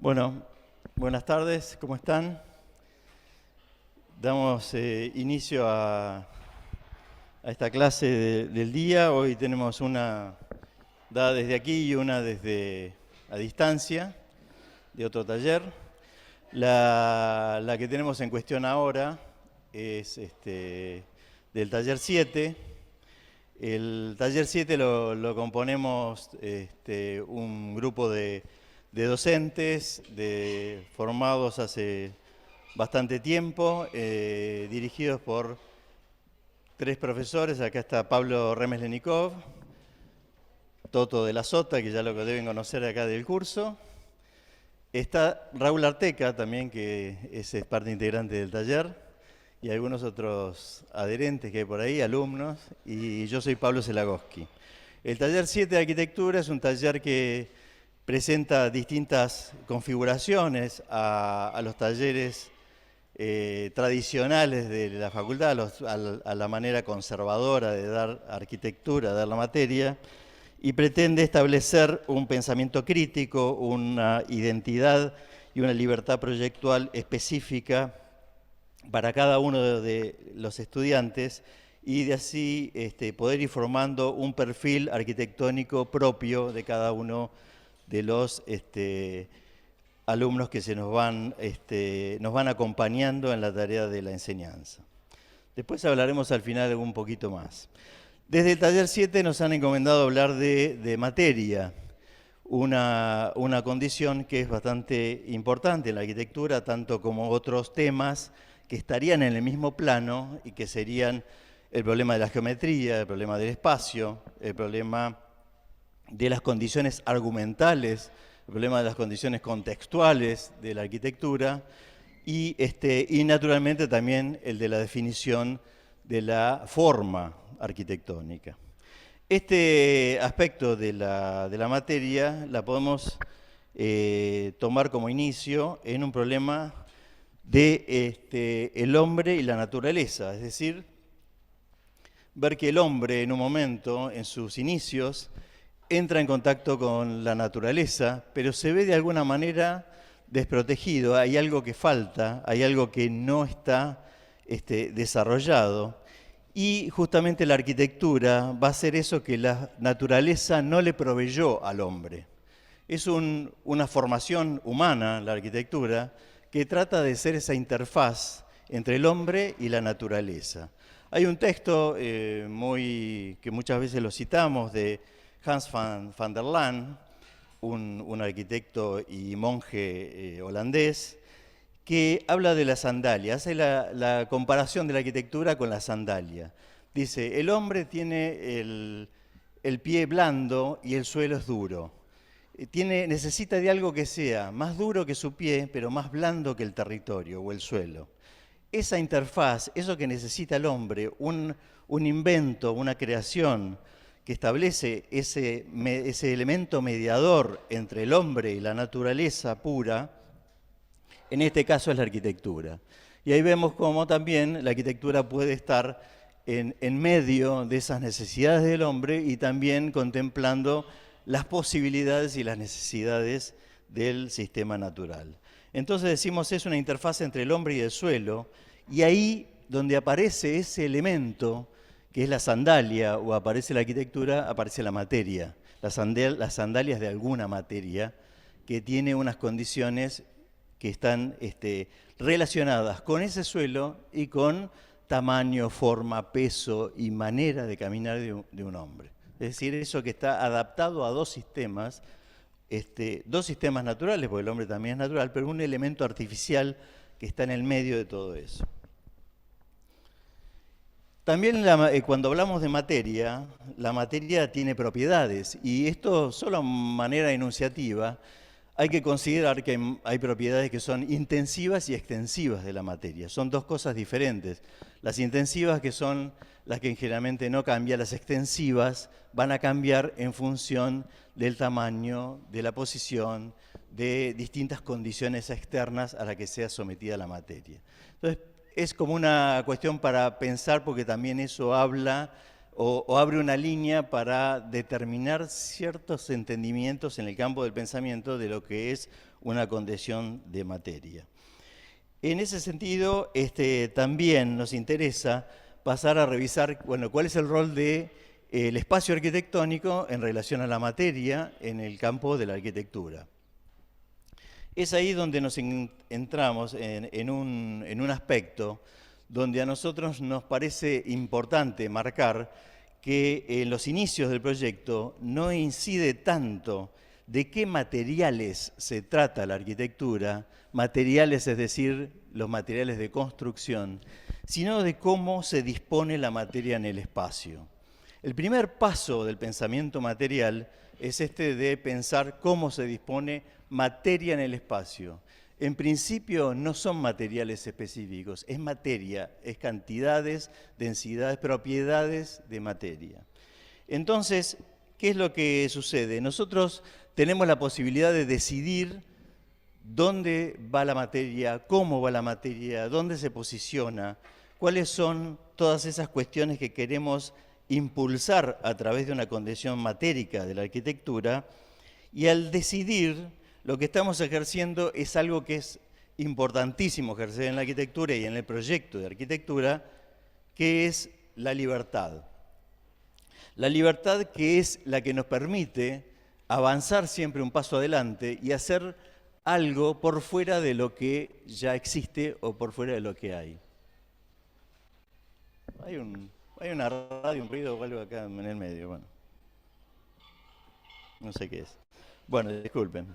Bueno, buenas tardes, ¿cómo están? Damos inicio a esta clase del día. Hoy tenemos una dada desde aquí y una desde a distancia, de otro taller. La que tenemos en cuestión ahora es del taller 7. El taller 7 lo componemos un grupo de docentes formados hace bastante tiempo, dirigidos por 3 profesores. Acá está Pablo Remeslenikov, Toto de la Sota, que ya lo deben conocer acá del curso. Está Raúl Arteca también, que es parte integrante del taller, y algunos otros adherentes que hay por ahí, alumnos, y yo soy Pablo Zelagoski. El taller 7 de arquitectura es un taller que presenta distintas configuraciones a los talleres tradicionales de la facultad, a la manera conservadora de dar arquitectura, de dar la materia, y pretende establecer un pensamiento crítico, una identidad y una libertad proyectual específica para cada uno de los estudiantes, y de así poder ir formando un perfil arquitectónico propio de cada uno de los alumnos que nos van acompañando en la tarea de la enseñanza. Después hablaremos al final un poquito más. Desde el taller 7 nos han encomendado hablar de materia, una condición que es bastante importante en la arquitectura, tanto como otros temas que estarían en el mismo plano y que serían el problema de la geometría, el problema del espacio, el problema de las condiciones argumentales, el problema de las condiciones contextuales de la arquitectura y naturalmente también el de la definición de la forma arquitectónica. Este aspecto de la materia la podemos tomar como inicio en un problema de el hombre y la naturaleza, es decir, ver que el hombre en un momento, en sus inicios, entra en contacto con la naturaleza, pero se ve de alguna manera desprotegido, hay algo que falta, hay algo que no está desarrollado, y justamente la arquitectura va a ser eso que la naturaleza no le proveyó al hombre. Es una formación humana, la arquitectura, que trata de ser esa interfaz entre el hombre y la naturaleza. Hay un texto que muchas veces lo citamos, de Hans van der Laan, un arquitecto y monje holandés, que habla de la sandalia, hace la comparación de la arquitectura con la sandalia. Dice, el hombre tiene el pie blando y el suelo es duro. Necesita de algo que sea más duro que su pie, pero más blando que el territorio o el suelo. Esa interfaz, eso que necesita el hombre, un invento, una creación que establece ese elemento mediador entre el hombre y la naturaleza pura, en este caso es la arquitectura. Y ahí vemos cómo también la arquitectura puede estar en medio de esas necesidades del hombre y también contemplando las posibilidades y las necesidades del sistema natural. Entonces decimos, es una interfaz entre el hombre y el suelo, y ahí donde aparece ese elemento, que es la sandalia, o aparece la arquitectura, aparece la materia. Las sandalias de alguna materia que tiene unas condiciones que están relacionadas con ese suelo y con tamaño, forma, peso y manera de caminar de un hombre. Es decir, eso que está adaptado a dos sistemas naturales, porque el hombre también es natural, pero un elemento artificial que está en el medio de todo eso. También cuando hablamos de materia, la materia tiene propiedades, y esto solo de manera enunciativa. Hay que considerar que hay propiedades que son intensivas y extensivas de la materia. Son dos cosas diferentes. Las intensivas, que son las que generalmente no cambian, las extensivas van a cambiar en función del tamaño, de la posición, de distintas condiciones externas a las que sea sometida la materia. Entonces, es como una cuestión para pensar, porque también eso habla o abre una línea para determinar ciertos entendimientos en el campo del pensamiento de lo que es una condición de materia. En ese sentido, también nos interesa pasar a revisar, bueno, cuál es el rol del espacio arquitectónico en relación a la materia en el campo de la arquitectura. Es ahí donde nos entramos en un aspecto donde a nosotros nos parece importante marcar que en los inicios del proyecto no incide tanto de qué materiales se trata la arquitectura, materiales, es decir, los materiales de construcción, sino de cómo se dispone la materia en el espacio. El primer paso del pensamiento material es de pensar cómo se dispone materia en el espacio. En principio no son materiales específicos, es materia, es cantidades, densidades, propiedades de materia. Entonces, ¿qué es lo que sucede? Nosotros tenemos la posibilidad de decidir dónde va la materia, cómo va la materia, dónde se posiciona, cuáles son todas esas cuestiones que queremos impulsar a través de una condición matérica de la arquitectura, y al decidir, lo que estamos ejerciendo es algo que es importantísimo ejercer en la arquitectura y en el proyecto de arquitectura, que es la libertad. La libertad que es la que nos permite avanzar siempre un paso adelante y hacer algo por fuera de lo que ya existe o por fuera de lo que hay. Hay una radio, un ruido o algo acá en el medio, bueno. No sé qué es. Bueno, disculpen.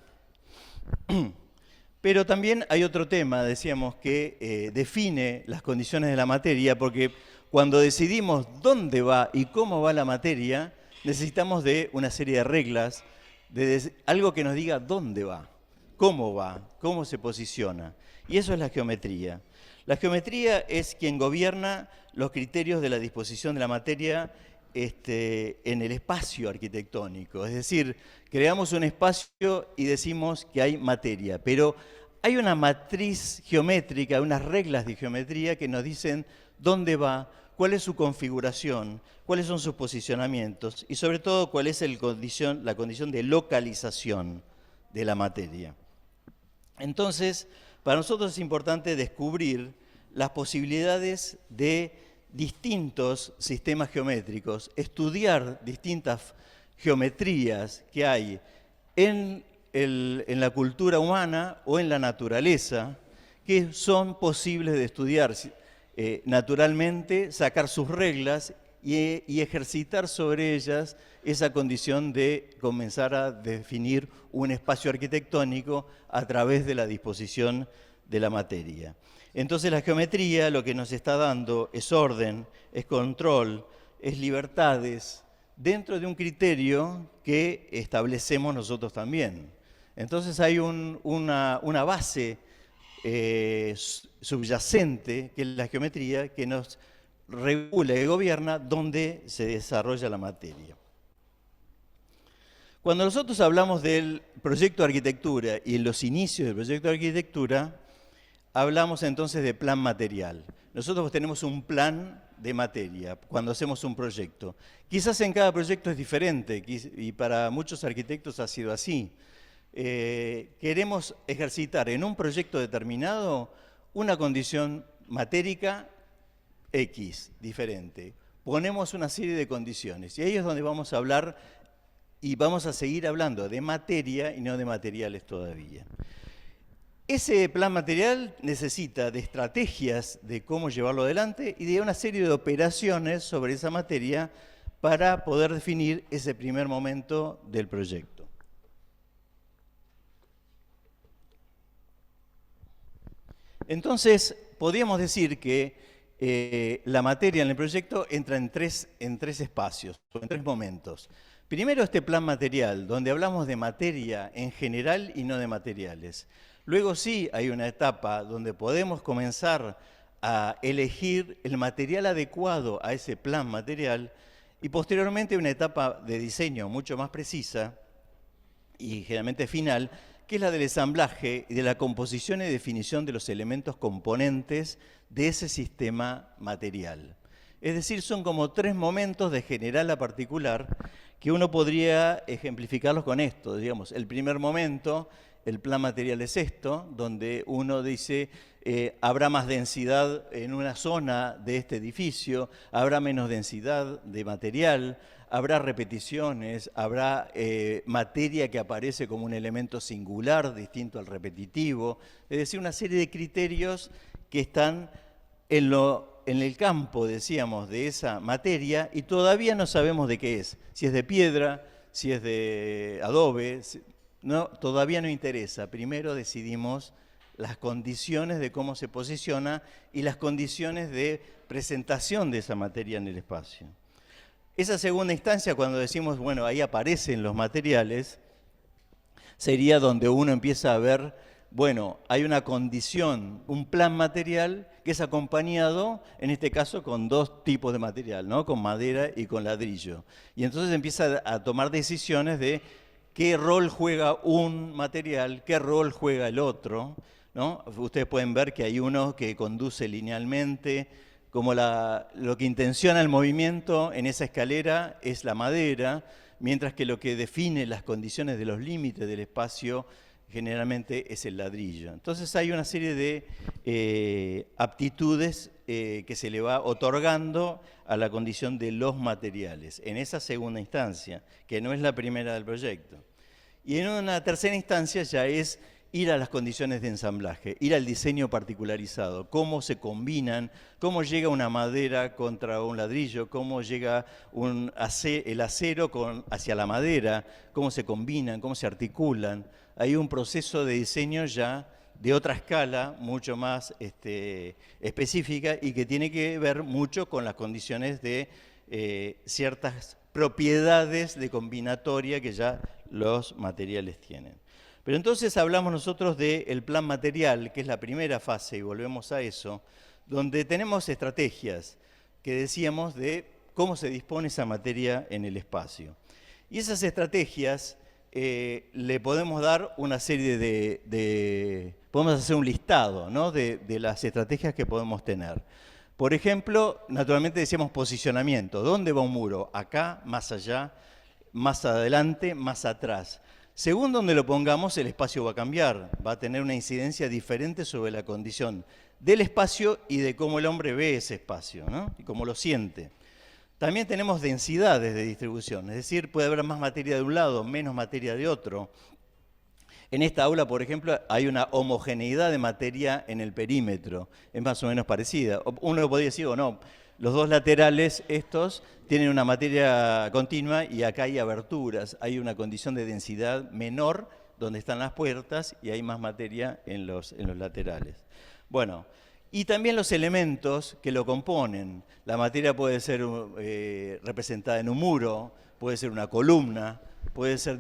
Pero también hay otro tema, decíamos, que define las condiciones de la materia, porque cuando decidimos dónde va y cómo va la materia, necesitamos de una serie de reglas, de algo que nos diga dónde va, cómo se posiciona. Y eso es la geometría. La geometría es quien gobierna los criterios de la disposición de la materia en el espacio arquitectónico. Es decir, creamos un espacio y decimos que hay materia, pero hay una matriz geométrica, unas reglas de geometría que nos dicen dónde va, cuál es su configuración, cuáles son sus posicionamientos y sobre todo cuál es la condición de localización de la materia. Entonces, para nosotros es importante descubrir las posibilidades de distintos sistemas geométricos, estudiar distintas geometrías que hay en la cultura humana o en la naturaleza, que son posibles de estudiar naturalmente, sacar sus reglas y ejercitar sobre ellas esa condición de comenzar a definir un espacio arquitectónico a través de la disposición de la materia. Entonces la geometría lo que nos está dando es orden, es control, es libertades, dentro de un criterio que establecemos nosotros también. Entonces hay una base subyacente, que es la geometría, que nos regula y gobierna dónde se desarrolla la materia. Cuando nosotros hablamos del proyecto de arquitectura y en los inicios del proyecto de arquitectura, hablamos entonces de plan material. Nosotros tenemos un plan de materia cuando hacemos un proyecto. Quizás en cada proyecto es diferente y para muchos arquitectos ha sido así. Queremos ejercitar en un proyecto determinado una condición matérica X, diferente. Ponemos una serie de condiciones y ahí es donde vamos a hablar y vamos a seguir hablando de materia y no de materiales todavía. Ese plan material necesita de estrategias de cómo llevarlo adelante y de una serie de operaciones sobre esa materia para poder definir ese primer momento del proyecto. Entonces, podríamos decir que la materia en el proyecto entra en tres espacios, en tres momentos. Primero, este plan material, donde hablamos de materia en general y no de materiales. Luego sí hay una etapa donde podemos comenzar a elegir el material adecuado a ese plan material y posteriormente una etapa de diseño mucho más precisa y generalmente final, que es la del ensamblaje y de la composición y definición de los elementos componentes de ese sistema material. Es decir, son como 3 momentos de general a particular que uno podría ejemplificarlos con esto. Digamos, el primer momento, el plan material es esto, donde uno dice, habrá más densidad en una zona de este edificio, habrá menos densidad de material, habrá repeticiones, habrá materia que aparece como un elemento singular distinto al repetitivo. Es decir, una serie de criterios que están en el campo, decíamos, de esa materia y todavía no sabemos de qué es. Si es de piedra, si es de adobe, no, todavía no interesa. Primero decidimos las condiciones de cómo se posiciona y las condiciones de presentación de esa materia en el espacio. Esa segunda instancia, cuando decimos, bueno, ahí aparecen los materiales, sería donde uno empieza a ver, bueno, hay una condición, un plan material que es acompañado, en este caso, con 2 tipos de material, ¿no? Con madera y con ladrillo. Y entonces empieza a tomar decisiones de qué rol juega un material, qué rol juega el otro, ¿no? Ustedes pueden ver que hay uno que conduce linealmente, como lo que intenciona el movimiento en esa escalera es la madera, mientras que lo que define las condiciones de los límites del espacio generalmente es el ladrillo. Entonces hay una serie de aptitudes que se le va otorgando a la condición de los materiales, en esa segunda instancia, que no es la primera del proyecto. Y en una tercera instancia ya es ir a las condiciones de ensamblaje, ir al diseño particularizado, cómo se combinan, cómo llega una madera contra un ladrillo, cómo llega el acero hacia la madera, cómo se combinan, cómo se articulan. Hay un proceso de diseño ya de otra escala, mucho más específica y que tiene que ver mucho con las condiciones de ciertas propiedades de combinatoria que ya los materiales tienen. Pero entonces hablamos nosotros del plan material, que es la primera fase, y volvemos a eso, donde tenemos estrategias que decíamos de cómo se dispone esa materia en el espacio. Y esas estrategias le podemos dar una serie podemos hacer un listado, ¿no? de las estrategias que podemos tener. Por ejemplo, naturalmente decíamos posicionamiento. ¿Dónde va un muro? Acá, más allá, más adelante, más atrás. Según donde lo pongamos, el espacio va a cambiar, va a tener una incidencia diferente sobre la condición del espacio y de cómo el hombre ve ese espacio, ¿no? Y cómo lo siente. También tenemos densidades de distribución, es decir, puede haber más materia de un lado, menos materia de otro. En esta aula, por ejemplo, hay una homogeneidad de materia en el perímetro, es más o menos parecida. Uno podría decir, o no, los 2 laterales estos tienen una materia continua y acá hay aberturas, hay una condición de densidad menor donde están las puertas y hay más materia en los laterales. Bueno, y también los elementos que lo componen. La materia puede ser representada en un muro, puede ser una columna, puede ser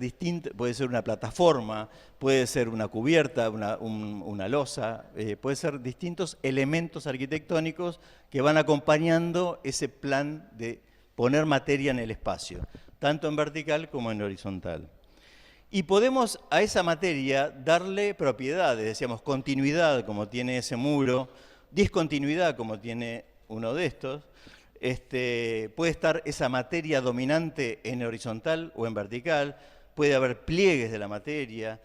una plataforma, puede ser una cubierta, una losa, puede ser distintos elementos arquitectónicos que van acompañando ese plan de poner materia en el espacio, tanto en vertical como en horizontal. Y podemos a esa materia darle propiedades, decíamos continuidad como tiene ese muro, discontinuidad como tiene uno de estos, puede estar esa materia dominante en horizontal o en vertical, puede haber pliegues de la materia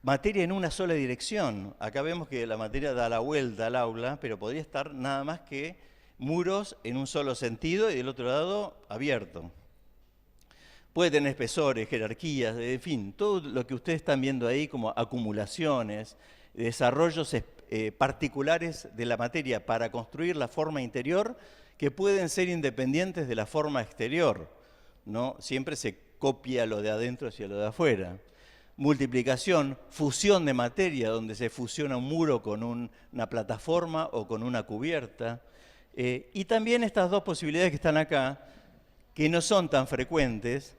en una sola dirección. Acá vemos que la materia da la vuelta al aula, pero podría estar nada más que muros en un solo sentido y del otro lado abierto. Puede tener espesores, jerarquías, en fin, todo lo que ustedes están viendo ahí como acumulaciones, desarrollos particulares de la materia para construir la forma interior que pueden ser independientes de la forma exterior, ¿no? Siempre se copia lo de adentro hacia lo de afuera. Multiplicación, fusión de materia, donde se fusiona un muro con una plataforma o con una cubierta. Y también estas 2 posibilidades que están acá, que no son tan frecuentes,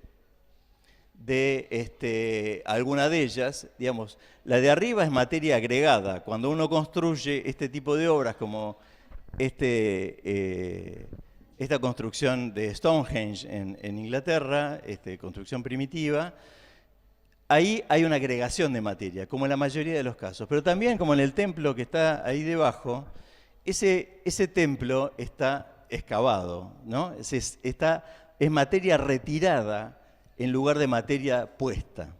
de alguna de ellas, digamos, la de arriba es materia agregada. Cuando uno construye este tipo de obras como esta construcción de Stonehenge en Inglaterra, construcción primitiva, ahí hay una agregación de materia, como en la mayoría de los casos. Pero también, como en el templo que está ahí debajo, ese templo está excavado, ¿no? Es materia retirada en lugar de materia puesta.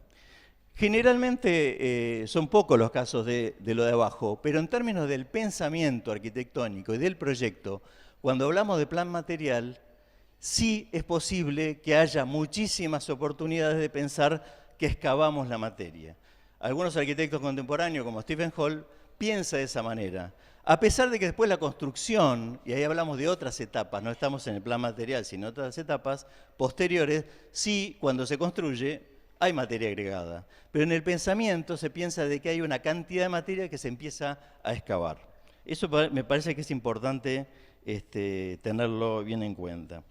Generalmente son pocos los casos de lo de abajo, pero en términos del pensamiento arquitectónico y del proyecto, cuando hablamos de plan material, sí es posible que haya muchísimas oportunidades de pensar que excavamos la materia. Algunos arquitectos contemporáneos, como Stephen Hall, piensan de esa manera. A pesar de que después la construcción, y ahí hablamos de otras etapas, no estamos en el plan material, sino otras etapas posteriores, sí, cuando se construye, hay materia agregada. Pero en el pensamiento se piensa de que hay una cantidad de materia que se empieza a excavar. Eso me parece que es importante tenerlo bien en cuenta.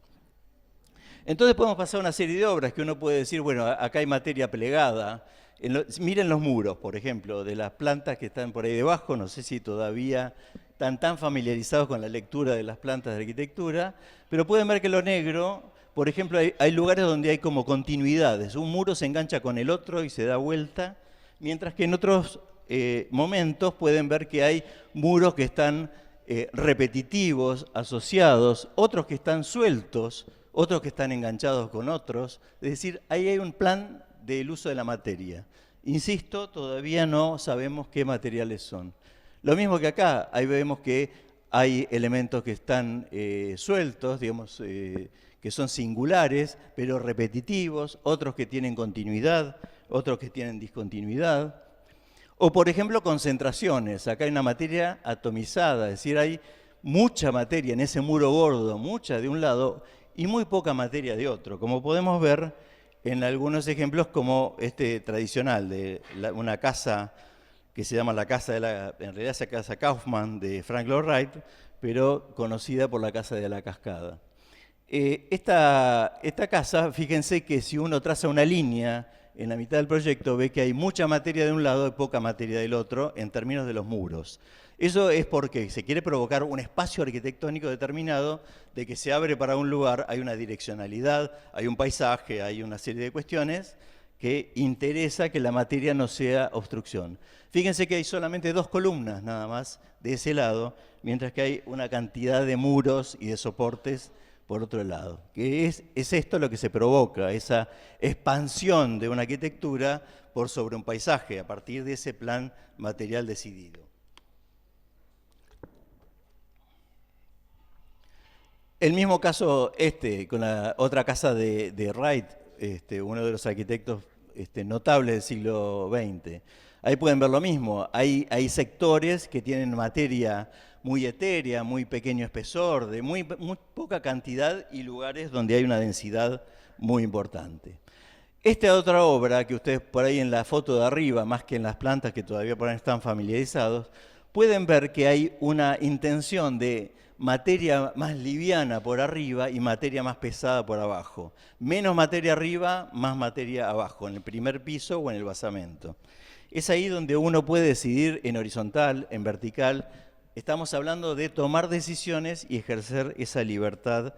Entonces podemos pasar a una serie de obras que uno puede decir, bueno, acá hay materia plegada. Miren los muros, por ejemplo, de las plantas que están por ahí debajo. No sé si todavía están tan familiarizados con la lectura de las plantas de arquitectura, pero pueden ver que lo negro, por ejemplo, hay lugares donde hay como continuidades. Un muro se engancha con el otro y se da vuelta, mientras que en otros momentos pueden ver que hay muros que están repetitivos, asociados, otros que están sueltos, otros que están enganchados con otros. Es decir, ahí hay un plan del uso de la materia. Insisto, todavía no sabemos qué materiales son. Lo mismo que acá, ahí vemos que hay elementos que están sueltos, digamos, que son singulares, pero repetitivos, otros que tienen continuidad, otros que tienen discontinuidad. O, por ejemplo, concentraciones. Acá hay una materia atomizada, es decir, hay mucha materia en ese muro gordo, mucha de un lado y muy poca materia de otro, como podemos ver en algunos ejemplos como este tradicional de una casa que se llama la casa en realidad es la casa Kaufmann de Frank Lloyd Wright, pero conocida por la casa de la cascada. Esta casa, fíjense que si uno traza una línea en la mitad del proyecto, ve que hay mucha materia de un lado y poca materia del otro en términos de los muros. Eso es porque se quiere provocar un espacio arquitectónico determinado de que se abre para un lugar, hay una direccionalidad, hay un paisaje, hay una serie de cuestiones que interesa que la materia no sea obstrucción. Fíjense que hay solamente 2 columnas nada más de ese lado, mientras que hay una cantidad de muros y de soportes por otro lado. Que es esto lo que se provoca, esa expansión de una arquitectura por sobre un paisaje, a partir de ese plan material decidido. El mismo caso con la otra casa de Wright, uno de los arquitectos notables del siglo XX. Ahí pueden ver lo mismo, hay sectores que tienen materia muy etérea, muy pequeño espesor, de muy poca cantidad y lugares donde hay una densidad muy importante. Esta otra obra, que ustedes por ahí en la foto de arriba, más que en las plantas que todavía por ahí están familiarizados, pueden ver que hay una intención de materia más liviana por arriba y materia más pesada por abajo. Menos materia arriba, más materia abajo, en el primer piso o en el basamento. Es ahí donde uno puede decidir en horizontal, en vertical. Estamos hablando de tomar decisiones y ejercer esa libertad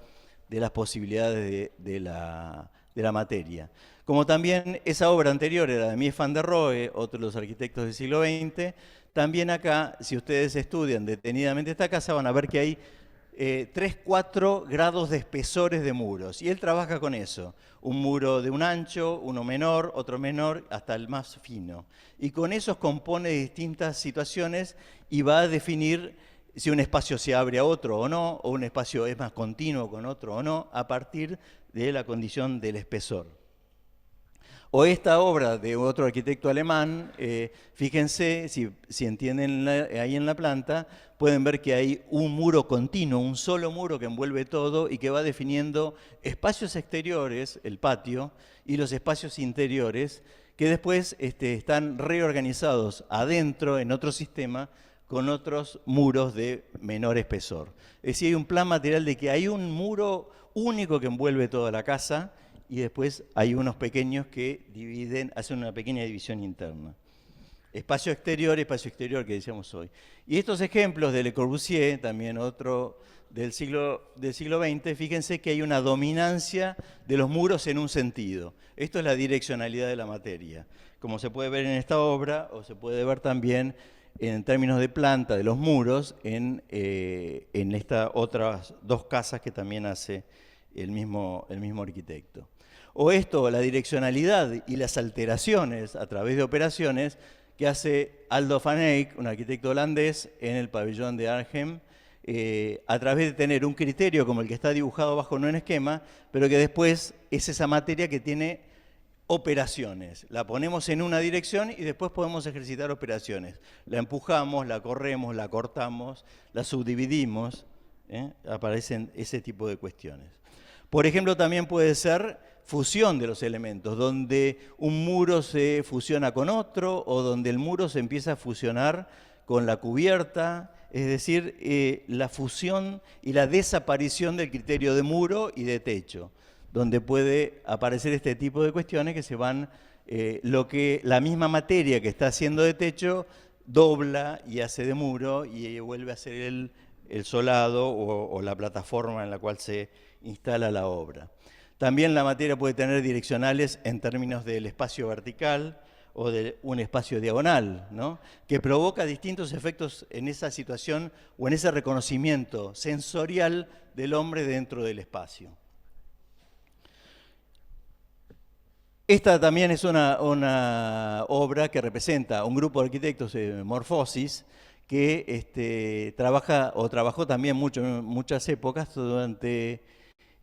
de las posibilidades de la materia. Como también esa obra anterior era de Mies van der Rohe, otro de los arquitectos del siglo XX, también acá, si ustedes estudian detenidamente esta casa, van a ver que hay 3, 4 grados de espesores de muros. Y él trabaja con eso. Un muro de un ancho, uno menor, otro menor, hasta el más fino. Y con eso compone distintas situaciones y va a definir si un espacio se abre a otro o no, o un espacio es más continuo con otro o no, a partir de la condición del espesor. O esta obra de otro arquitecto alemán, fíjense, si entienden ahí en la planta, pueden ver que hay un muro continuo, un solo muro que envuelve todo y que va definiendo espacios exteriores, el patio, y los espacios interiores, que después están reorganizados adentro, en otro sistema, con otros muros de menor espesor. Es decir, hay un plan material de que hay un muro único que envuelve toda la casa, y después hay unos pequeños que hacen una pequeña división interna. Espacio exterior que decíamos hoy. Y estos ejemplos de Le Corbusier, también otro del siglo XX, fíjense que hay una dominancia de los muros en un sentido. Esto es la direccionalidad de la materia. Como se puede ver en esta obra, o se puede ver también en términos de planta de los muros en estas otras dos casas que también hace el mismo arquitecto. O esto, la direccionalidad y las alteraciones a través de operaciones que hace Aldo van Eyck, un arquitecto holandés, en el pabellón de Arnhem, a través de tener un criterio como el que está dibujado bajo un esquema, pero que después es esa materia que tiene operaciones. La ponemos en una dirección y después podemos ejercitar operaciones. La empujamos, la corremos, la cortamos, la subdividimos. Aparecen ese tipo de cuestiones. Por ejemplo, también puede ser fusión de los elementos, donde un muro se fusiona con otro o donde el muro se empieza a fusionar con la cubierta, es decir, la fusión y la desaparición del criterio de muro y de techo, donde puede aparecer este tipo de cuestiones que se van, lo que la misma materia que está haciendo de techo dobla y hace de muro y vuelve a hacer el solado o la plataforma en la cual se instala la obra. También la materia puede tener direccionales en términos del espacio vertical o de un espacio diagonal, ¿no? Que provoca distintos efectos en esa situación o en ese reconocimiento sensorial del hombre dentro del espacio. Esta también es una obra que representa un grupo de arquitectos de Morfosis que trabajó también muchas épocas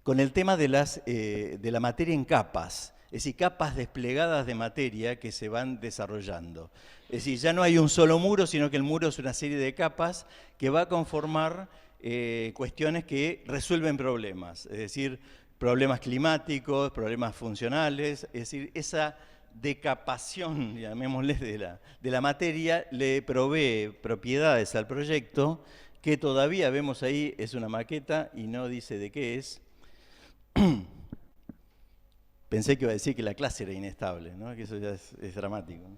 con el tema de la materia en capas, es decir, capas desplegadas de materia que se van desarrollando. Es decir, ya no hay un solo muro, sino que el muro es una serie de capas que va a conformar cuestiones que resuelven problemas, es decir, problemas climáticos, problemas funcionales, es decir, esa decapación, llamémosle, de la materia le provee propiedades al proyecto que todavía vemos ahí, es una maqueta y no dice de qué es. Pensé que iba a decir que la clase era inestable, ¿no? Que eso ya es dramático.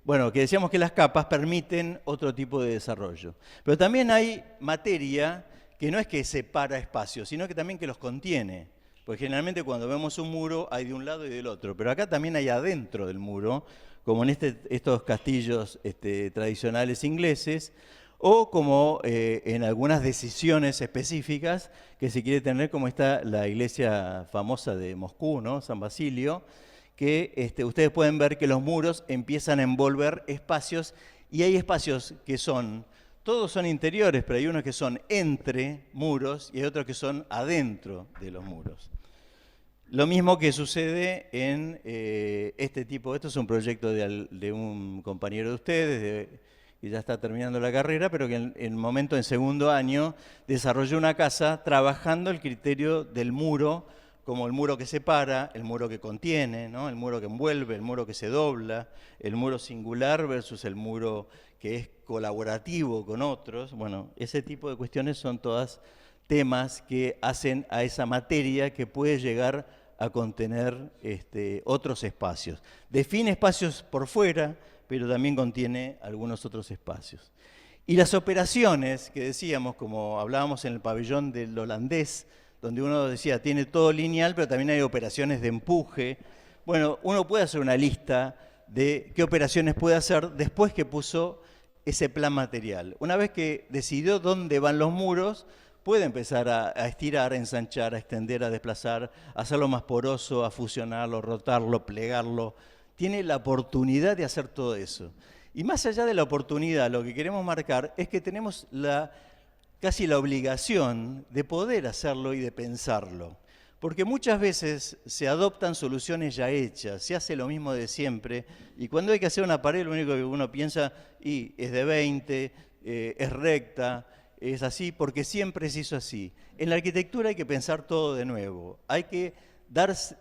Bueno, que decíamos que las capas permiten otro tipo de desarrollo. Pero también hay materia que no es que separa espacios, sino que también que los contiene. Porque generalmente cuando vemos un muro hay de un lado y del otro, pero acá también hay adentro del muro, como en estos castillos tradicionales ingleses, o como en algunas decisiones específicas que se quiere tener, como está la iglesia famosa de Moscú, ¿no? San Basilio, que ustedes pueden ver que los muros empiezan a envolver espacios, y hay espacios que todos son interiores, pero hay unos que son entre muros y hay otros que son adentro de los muros. Lo mismo que sucede en esto es un proyecto de un compañero de ustedes, que ya está terminando la carrera, pero que en el momento, en segundo año, desarrolló una casa trabajando el criterio del muro, como el muro que separa, el muro que contiene, ¿no? El muro que envuelve, el muro que se dobla, el muro singular versus el muro que es colaborativo con otros. Bueno, ese tipo de cuestiones son todas temas que hacen a esa materia que puede llegar a contener otros espacios. Define espacios por fuera, pero también contiene algunos otros espacios. Y las operaciones que decíamos, como hablábamos en el pabellón del holandés, donde uno decía, tiene todo lineal, pero también hay operaciones de empuje. Bueno, uno puede hacer una lista de qué operaciones puede hacer después que puso ese plan material. Una vez que decidió dónde van los muros, puede empezar a estirar, a ensanchar, a extender, a desplazar, a hacerlo más poroso, a fusionarlo, rotarlo, plegarlo. Tiene la oportunidad de hacer todo eso. Y más allá de la oportunidad, lo que queremos marcar es que tenemos casi la obligación de poder hacerlo y de pensarlo. Porque muchas veces se adoptan soluciones ya hechas, se hace lo mismo de siempre, y cuando hay que hacer una pared, lo único que uno piensa, es de 20, es recta, es así, porque siempre se hizo así. En la arquitectura hay que pensar todo de nuevo,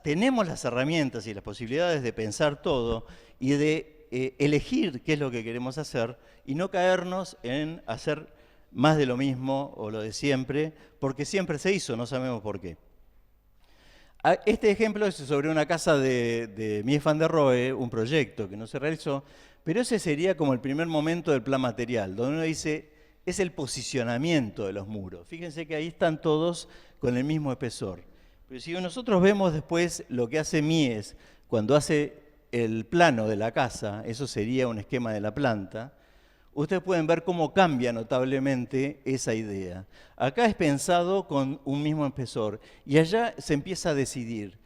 tenemos las herramientas y las posibilidades de pensar todo y de elegir qué es lo que queremos hacer y no caernos en hacer más de lo mismo o lo de siempre, porque siempre se hizo, no sabemos por qué. Este ejemplo es sobre una casa de Mies van der Rohe, un proyecto que no se realizó, pero ese sería como el primer momento del plan material, donde uno dice, es el posicionamiento de los muros. Fíjense que ahí están todos con el mismo espesor. Pero si nosotros vemos después lo que hace Mies cuando hace el plano de la casa, eso sería un esquema de la planta, ustedes pueden ver cómo cambia notablemente esa idea. Acá es pensado con un mismo espesor y allá se empieza a decidir.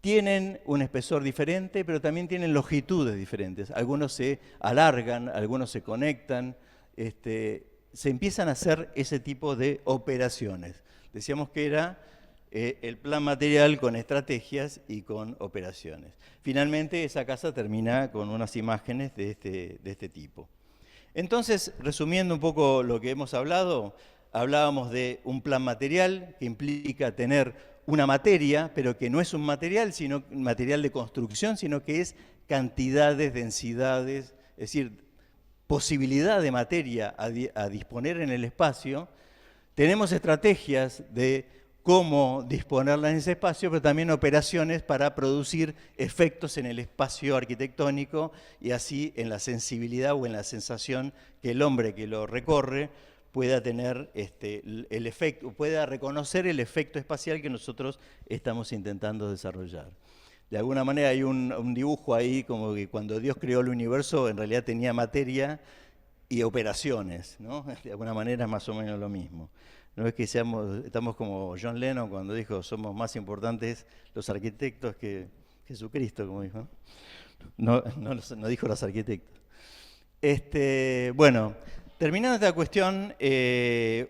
Tienen un espesor diferente, pero también tienen longitudes diferentes. Algunos se alargan, algunos se conectan. Se empiezan a hacer ese tipo de operaciones. Decíamos que era el plan material con estrategias y con operaciones. Finalmente, esa casa termina con unas imágenes de este tipo. Entonces, resumiendo un poco lo que hemos hablado, hablábamos de un plan material que implica tener una materia, pero que no es un material, sino un material de construcción, sino que es cantidades, densidades, es decir, posibilidad de materia a disponer en el espacio. Tenemos estrategias de cómo disponerla en ese espacio, pero también operaciones para producir efectos en el espacio arquitectónico y así en la sensibilidad o en la sensación que el hombre que lo recorre pueda tener el efecto, pueda reconocer el efecto espacial que nosotros estamos intentando desarrollar. De alguna manera hay un dibujo ahí como que cuando Dios creó el universo en realidad tenía materia y operaciones, ¿no? De alguna manera es más o menos lo mismo. No es que estamos como John Lennon cuando dijo, somos más importantes los arquitectos que Jesucristo, como dijo. No dijo los arquitectos. Bueno, terminando esta cuestión,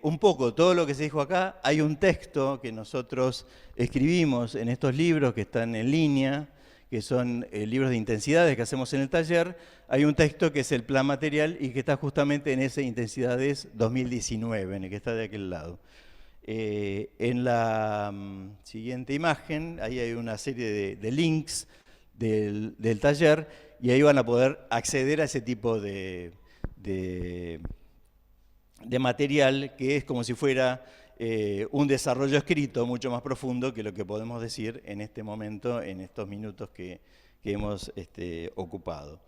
un poco todo lo que se dijo acá, hay un texto que nosotros escribimos en estos libros que están en línea, que son libros de intensidades que hacemos en el taller. Hay un texto que es el plan material y que está justamente en ese Intensidades 2019, en el que está de aquel lado. En la siguiente imagen, ahí hay una serie de links del taller y ahí van a poder acceder a ese tipo de material que es como si fuera un desarrollo escrito mucho más profundo que lo que podemos decir en este momento, en estos minutos que hemos ocupado.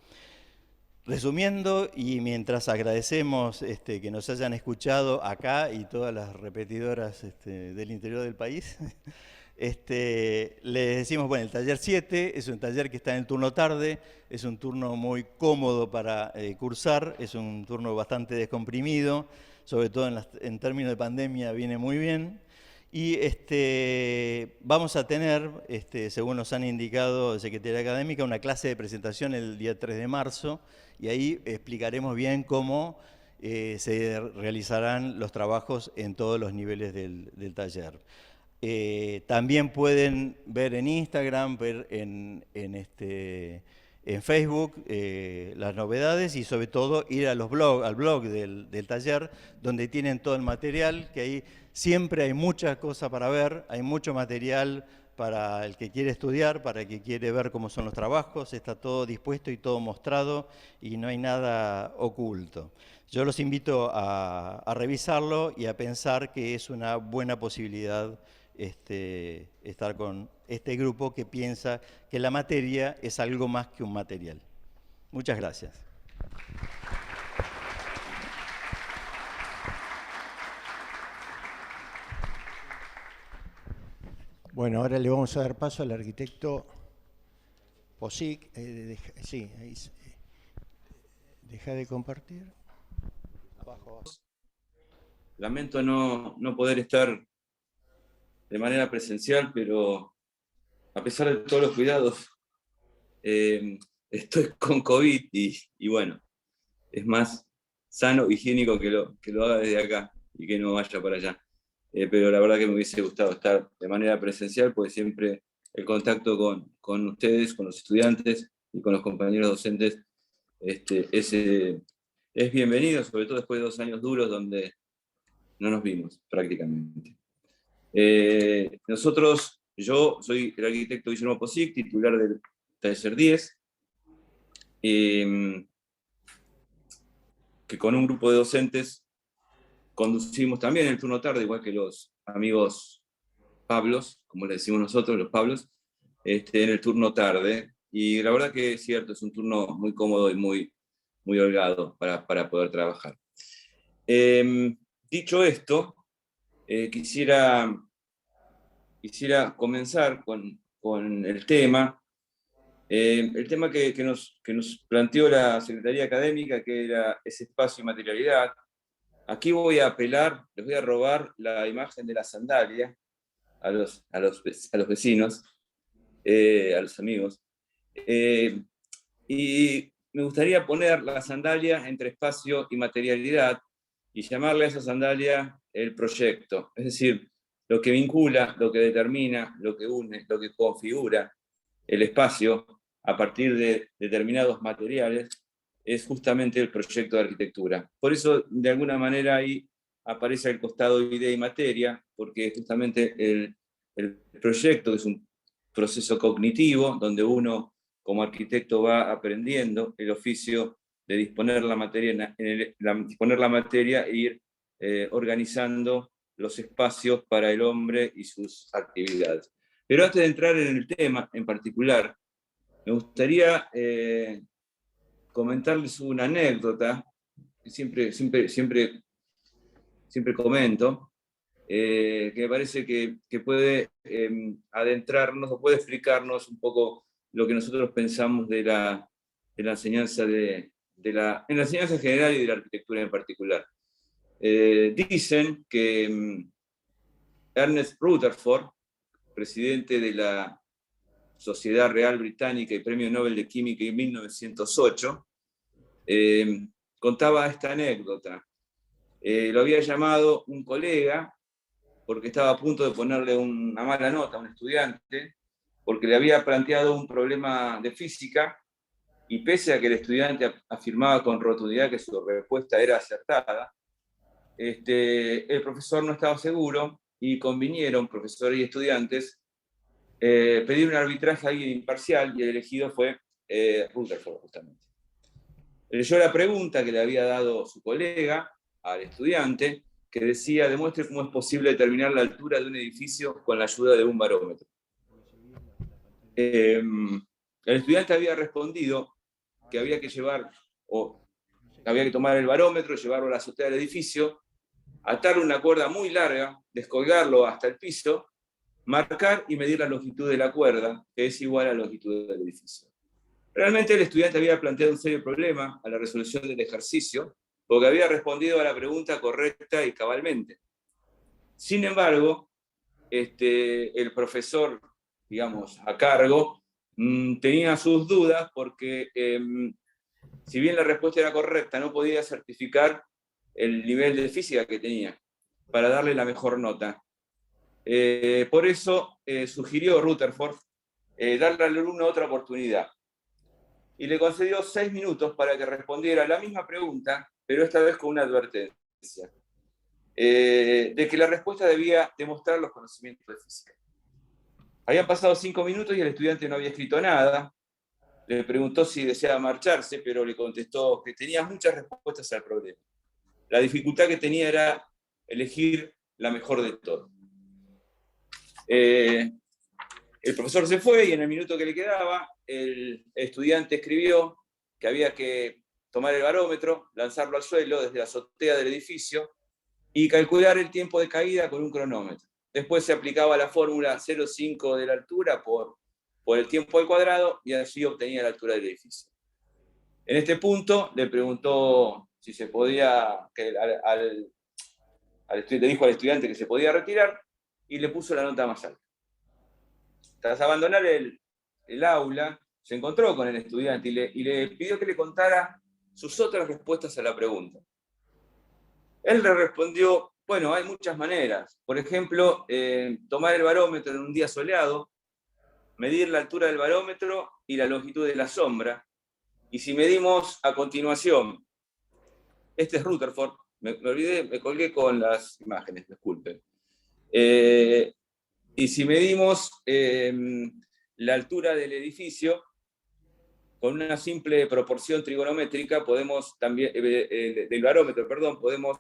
Resumiendo, y mientras agradecemos que nos hayan escuchado acá y todas las repetidoras del interior del país, les decimos, bueno, el taller 7 es un taller que está en el turno tarde, es un turno muy cómodo para cursar, es un turno bastante descomprimido, sobre todo en términos de pandemia viene muy bien. Y vamos a tener, según nos han indicado de Secretaría Académica, una clase de presentación el día 3 de marzo, y ahí explicaremos bien cómo se realizarán los trabajos en todos los niveles del taller. También pueden ver en Instagram, ver en Facebook las novedades y sobre todo ir a al blog del taller donde tienen todo el material, que ahí siempre hay muchas cosas para ver, hay mucho material para el que quiere estudiar, para el que quiere ver cómo son los trabajos, está todo dispuesto y todo mostrado y no hay nada oculto. Yo los invito a revisarlo y a pensar que es una buena posibilidad estar con este grupo que piensa que la materia es algo más que un material. Muchas gracias. Bueno, ahora le vamos a dar paso al arquitecto Posic. Sí, ahí, deja de compartir. Abajo. Lamento no poder estar de manera presencial, pero a pesar de todos los cuidados, estoy con COVID y bueno, es más sano, higiénico que lo haga desde acá y que no vaya para allá. Pero la verdad que me hubiese gustado estar de manera presencial, porque siempre el contacto con ustedes, con los estudiantes y con los compañeros docentes es bienvenido, sobre todo después de 2 años duros donde no nos vimos prácticamente. Yo soy el arquitecto Guillermo Posic, titular del taller 10, que con un grupo de docentes conducimos también el turno tarde, igual que los amigos Pablos, como le decimos nosotros, los Pablos, en el turno tarde. Y la verdad que es cierto, es un turno muy cómodo y muy holgado para poder trabajar. Dicho esto, quisiera comenzar con el tema El tema que nos planteó la Secretaría Académica, que era ese espacio y materialidad. Aquí voy a apelar, les voy a robar la imagen de la sandalia a los vecinos, a los amigos. Y me gustaría poner la sandalia entre espacio y materialidad y llamarle a esa sandalia el proyecto. Es decir, lo que vincula, lo que determina, lo que une, lo que configura el espacio a partir de determinados materiales es justamente el proyecto de arquitectura. Por eso, de alguna manera, ahí aparece al costado idea y materia, porque justamente el proyecto es un proceso cognitivo donde uno como arquitecto va aprendiendo el oficio de disponer la materia, disponer la materia e ir organizando los espacios para el hombre y sus actividades. Pero antes de entrar en el tema en particular, me gustaría comentarles una anécdota que siempre comento, que me parece que puede adentrarnos o puede explicarnos un poco lo que nosotros pensamos de la enseñanza en la enseñanza en general y de la arquitectura en particular. Dicen que Ernest Rutherford, presidente de la Sociedad Real Británica y Premio Nobel de Química en 1908, contaba esta anécdota. Lo había llamado un colega porque estaba a punto de ponerle una mala nota a un estudiante, porque le había planteado un problema de física, y pese a que el estudiante afirmaba con rotundidad que su respuesta era acertada, el profesor no estaba seguro y convinieron, profesor y estudiantes, pedir un arbitraje a alguien imparcial, y el elegido fue Rutherford, justamente. Leyó la pregunta que le había dado su colega al estudiante, que decía: demuestre cómo es posible determinar la altura de un edificio con la ayuda de un barómetro. El estudiante había respondido que había que había que tomar el barómetro, llevarlo a la azotea del edificio, atarle una cuerda muy larga, descolgarlo hasta el piso, marcar y medir la longitud de la cuerda, que es igual a la longitud del edificio. Realmente el estudiante había planteado un serio problema a la resolución del ejercicio, porque había respondido a la pregunta correcta y cabalmente. Sin embargo, el profesor, digamos, a cargo, tenía sus dudas porque, si bien la respuesta era correcta, no podía certificar el nivel de física que tenía para darle la mejor nota. Por eso sugirió Rutherford darle al alumno otra oportunidad, y le concedió 6 minutos para que respondiera la misma pregunta, pero esta vez con una advertencia, de que la respuesta debía demostrar los conocimientos de física. Habían pasado 5 minutos y el estudiante no había escrito nada. Le preguntó si deseaba marcharse, pero le contestó que tenía muchas respuestas al problema. La dificultad que tenía era elegir la mejor de todas. El profesor se fue y en el minuto que le quedaba, el estudiante escribió que había que tomar el barómetro, lanzarlo al suelo desde la azotea del edificio y calcular el tiempo de caída con un cronómetro. Después se aplicaba la fórmula 0,5 de la altura por el tiempo al cuadrado, y así obtenía la altura del edificio. En este punto le preguntó si se podía, le dijo al estudiante que se podía retirar, y le puso la nota más alta. Tras abandonar el aula, se encontró con el estudiante y le pidió que le contara sus otras respuestas a la pregunta. Él le respondió: bueno, hay muchas maneras. Por ejemplo, tomar el barómetro en un día soleado, medir la altura del barómetro y la longitud de la sombra. Y si medimos a continuación, este es Rutherford, me olvidé, me colgué con las imágenes, disculpen. Y si medimos la altura del edificio con una simple proporción trigonométrica, podemos también, del barómetro, perdón, podemos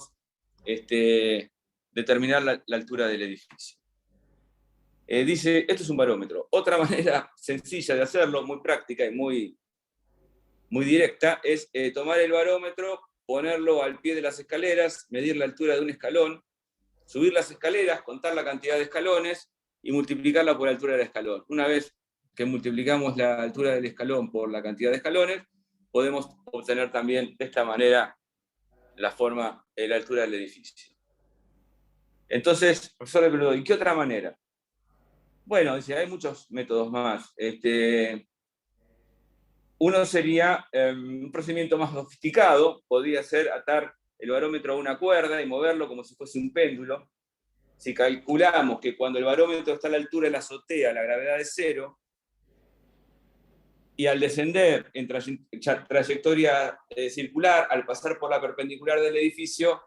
determinar la altura del edificio. Dice: esto es un barómetro. Otra manera sencilla de hacerlo, muy práctica y muy directa, es tomar el barómetro, ponerlo al pie de las escaleras, medir la altura de un escalón, subir las escaleras, contar la cantidad de escalones y multiplicarla por la altura del escalón. Una vez que multiplicamos la altura del escalón por la cantidad de escalones, podemos obtener también de esta manera la forma, la altura del edificio. Entonces, el profesor le preguntó, ¿y qué otra manera? Bueno, dice, hay muchos métodos más. Uno sería un procedimiento más sofisticado, podría ser atar el barómetro a una cuerda y moverlo como si fuese un péndulo. Si calculamos que cuando el barómetro está a la altura de la azotea, la gravedad es 0, y al descender en trayectoria circular, al pasar por la perpendicular del edificio,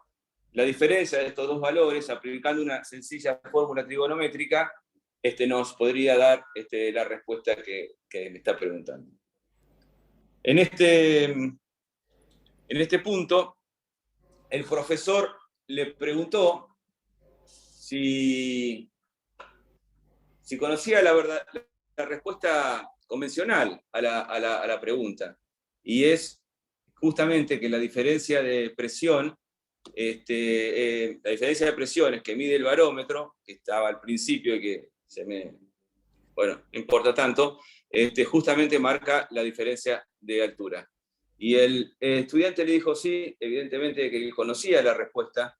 la diferencia de estos dos valores, aplicando una sencilla fórmula trigonométrica, nos podría dar la respuesta que me está preguntando. En este punto, el profesor le preguntó si conocía la respuesta convencional a la pregunta, y es justamente que la diferencia de presión, la diferencia de presiones que mide el barómetro, que estaba al principio y que no importa tanto, justamente marca la diferencia de altura. Y el estudiante le dijo sí, evidentemente que él conocía la respuesta,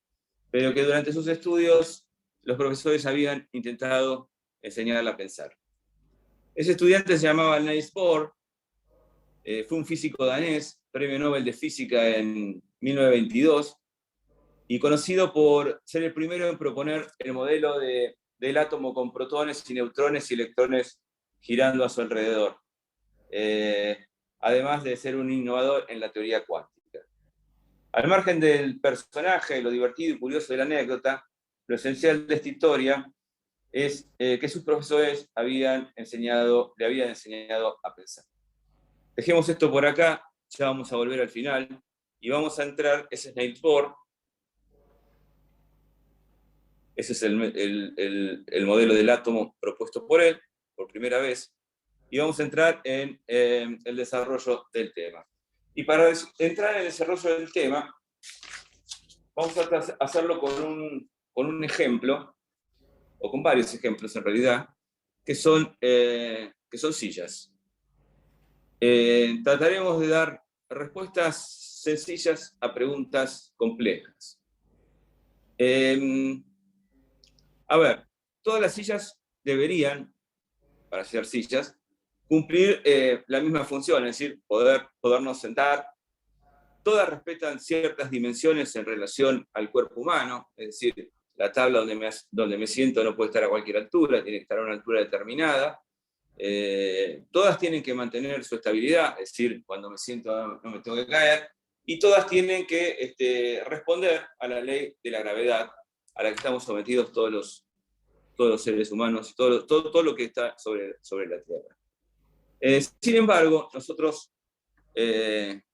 pero que durante sus estudios los profesores habían intentado enseñarle a pensar. Ese estudiante se llamaba Niels Bohr, fue un físico danés, premio Nobel de Física en 1922, y conocido por ser el primero en proponer el modelo del átomo con protones y neutrones y electrones girando a su alrededor, además de ser un innovador en la teoría cuántica. Al margen del personaje, lo divertido y curioso de la anécdota, lo esencial de esta historia es que sus profesores le habían enseñado a pensar. Dejemos esto por acá, ya vamos a volver al final, y vamos a entrar, ese es Niels Bohr, ese es el modelo del átomo propuesto por él, por primera vez, y vamos a entrar en el desarrollo del tema. Y para entrar en el desarrollo del tema, vamos a hacerlo con un ejemplo, o con varios ejemplos en realidad, que son sillas. Trataremos de dar respuestas sencillas a preguntas complejas. A ver, todas las sillas deberían, para ser sillas, cumplir la misma función, es decir, podernos sentar. Todas respetan ciertas dimensiones en relación al cuerpo humano, es decir, la tabla donde me siento no puede estar a cualquier altura, tiene que estar a una altura determinada. Todas tienen que mantener su estabilidad, es decir, cuando me siento no me tengo que caer, y todas tienen que responder a la ley de la gravedad a la que estamos sometidos todos los seres humanos, todo lo que está sobre la Tierra. Sin embargo, nosotros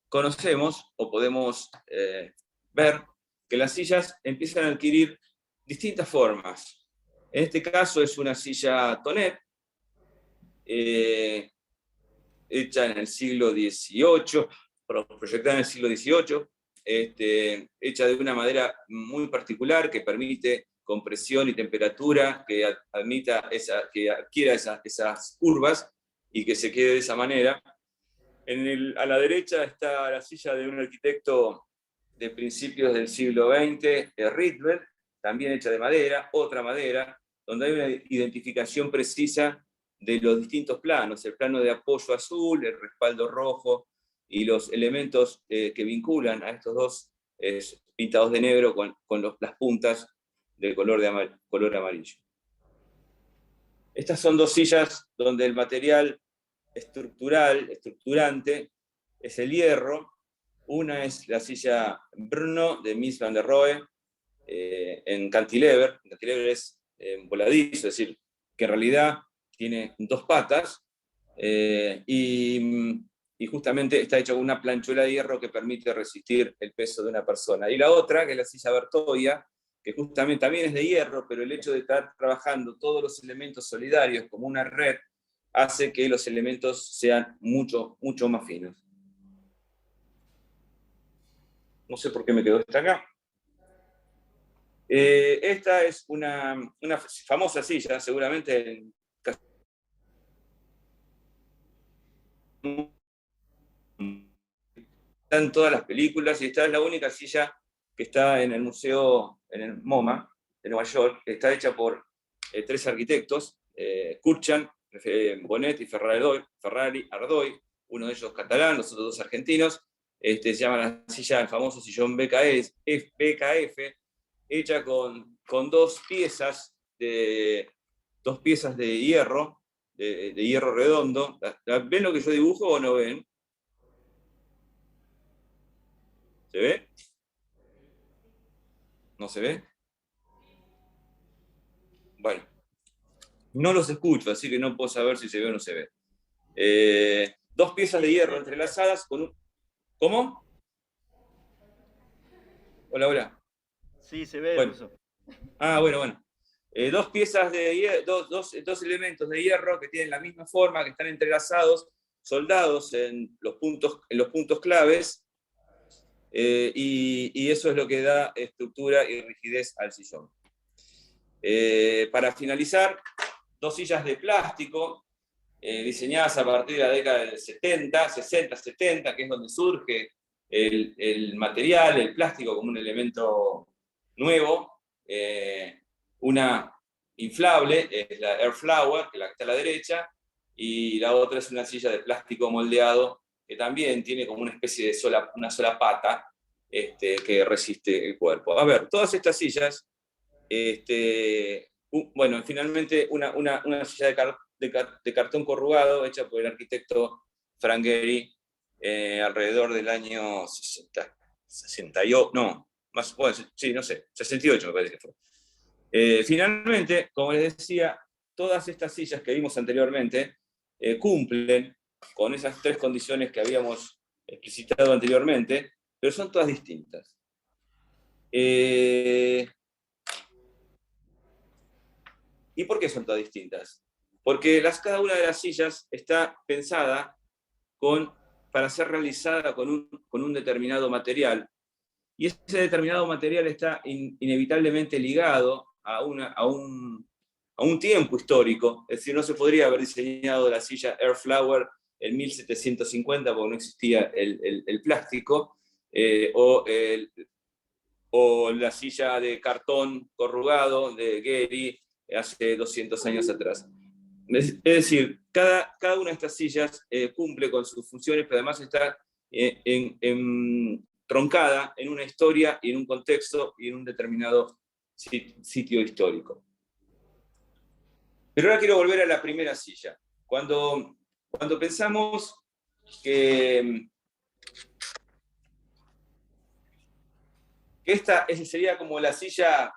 conocemos o podemos ver que las sillas empiezan a adquirir distintas formas. En este caso es una silla Tonet, hecha en el siglo XVIII, proyectada en el siglo XVIII, hecha de una madera muy particular que permite compresión y temperatura, que adquiera esas curvas y que se quede de esa manera. A la derecha está la silla de un arquitecto de principios del siglo XX, Rietveld, también hecha de madera, otra madera, donde hay una identificación precisa de los distintos planos, el plano de apoyo azul, el respaldo rojo, y los elementos que vinculan a estos dos pintados de negro con las puntas del color amarillo. Estas son dos sillas donde el material estructurante, es el hierro. Una es la silla Brno de Mies van der Rohe, en cantilever. El cantilever es voladizo, es decir, que en realidad tiene dos patas, y justamente está hecha con una planchuela de hierro que permite resistir el peso de una persona. Y la otra, que es la silla Bertoia, que justamente también es de hierro, pero el hecho de estar trabajando todos los elementos solidarios como una red, hace que los elementos sean mucho, mucho más finos. No sé por qué me quedó esta acá. Esta es una famosa silla, seguramente Están todas las películas y esta es la única silla que está en el museo, en el MoMA de Nueva York, que está hecha por 3 arquitectos, Kurchan, Bonet y Ferrari Ardoy, uno de ellos catalán, los otros 2 argentinos. Se llama la silla, el famoso sillón BKF, hecha con 2 piezas de hierro, de hierro redondo. ¿Ven lo que yo dibujo o no ven? ¿Se ve? ¿No se ve? Bueno, no los escucho, así que no puedo saber si se ve o no se ve. 2 piezas de hierro entrelazadas con un... ¿Cómo? Hola, hola. Sí, se ve, bueno. profesor. Bueno. 2 piezas de hierro, dos elementos de hierro que tienen la misma forma, que están entrelazados, soldados en los puntos claves, y eso es lo que da estructura y rigidez al sillón. Para finalizar, 2 sillas de plástico, diseñadas a partir de la década del 60-70, que es donde surge el material, el plástico como un elemento nuevo. Una inflable es la Airflower, que está a la derecha, y la otra es una silla de plástico moldeado, que también tiene como una especie de una sola pata que resiste el cuerpo. A ver, todas estas sillas, finalmente una silla de cartón corrugado hecha por el arquitecto Frank Gehry alrededor del año 68, no, más, bueno, sí, no sé, 68 me parece que fue. Finalmente, como les decía, todas estas sillas que vimos anteriormente cumplen con esas 3 condiciones que habíamos explicitado anteriormente, pero son todas distintas. ¿Y por qué son todas distintas? Porque cada una de las sillas está pensada para ser realizada con un determinado material, y ese determinado material está inevitablemente ligado a un tiempo histórico. Es decir, no se podría haber diseñado la silla Airflower en 1750 porque no existía el plástico, o la silla de cartón corrugado de Gehry hace 200 años atrás. Es decir, cada una de estas sillas cumple con sus funciones, pero además está troncada en una historia y en un contexto y en un determinado sitio histórico. Pero ahora quiero volver a la primera silla. Cuando pensamos que esta sería como la silla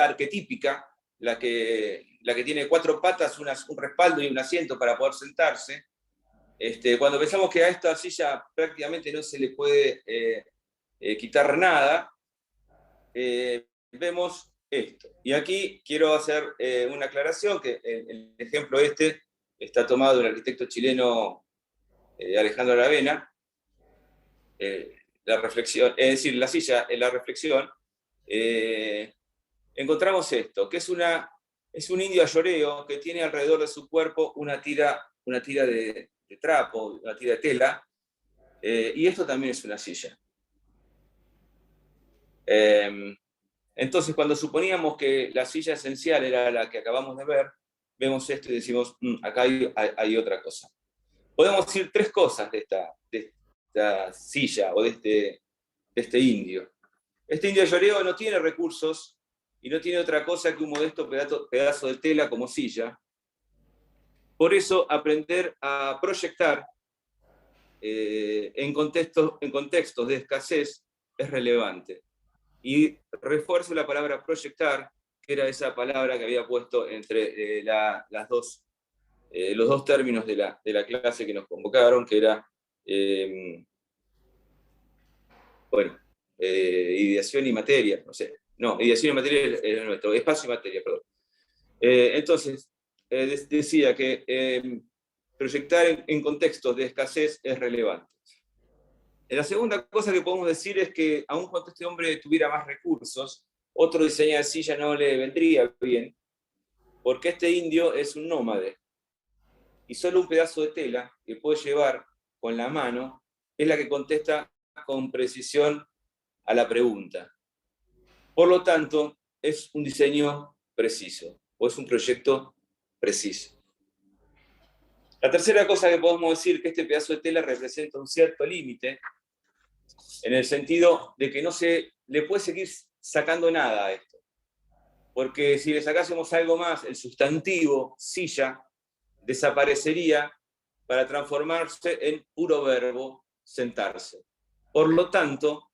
arquetípica, la que tiene 4 patas, un respaldo y un asiento para poder sentarse. Cuando pensamos que a esta silla prácticamente no se le puede quitar nada, vemos esto. Y aquí quiero hacer una aclaración, que el ejemplo está tomado del arquitecto chileno Alejandro Aravena. La reflexión, es decir, la silla, en la reflexión, encontramos esto, que es un indio ayoreo que tiene alrededor de su cuerpo una tira de trapo, una tira de tela, y esto también es una silla. Entonces, cuando suponíamos que la silla esencial era la que acabamos de ver, vemos esto y decimos, acá hay otra cosa. Podemos decir 3 cosas de esta silla o de este indio. Este indio ayoreo no tiene recursos y no tiene otra cosa que un modesto pedazo de tela como silla. Por eso, aprender a proyectar en contextos de escasez es relevante. Y refuerzo la palabra proyectar, que era esa palabra que había puesto entre los dos términos de la clase que nos convocaron, que era ideación y materia, no sé. No, ideación y materia era nuestro, espacio y materia, perdón. Entonces, decía que proyectar en contextos de escasez es relevante. La segunda cosa que podemos decir es que, aun cuando este hombre tuviera más recursos, otro diseño de silla no le vendría bien, porque este indio es un nómade. y solo un pedazo de tela que puede llevar con la mano es la que contesta con precisión a la pregunta. Por lo tanto, es un diseño preciso, o es un proyecto preciso. La tercera cosa que podemos decir es que este pedazo de tela representa un cierto límite, en el sentido de que no se le puede seguir sacando nada a esto. Porque si le sacásemos algo más, el sustantivo silla desaparecería para transformarse en puro verbo sentarse. Por lo tanto,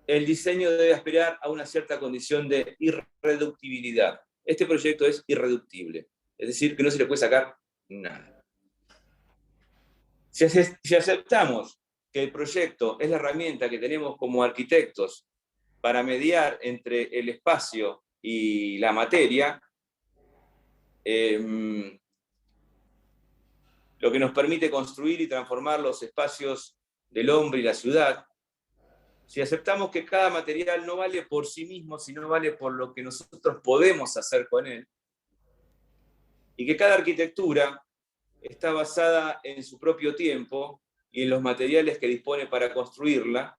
el diseño debe aspirar a una cierta condición de irreductibilidad. Este proyecto es irreductible, es decir, que no se le puede sacar nada. Si aceptamos que el proyecto es la herramienta que tenemos como arquitectos para mediar entre el espacio y la materia, lo que nos permite construir y transformar los espacios del hombre y la ciudad, si aceptamos que cada material no vale por sí mismo, sino vale por lo que nosotros podemos hacer con él, y que cada arquitectura está basada en su propio tiempo y en los materiales que dispone para construirla,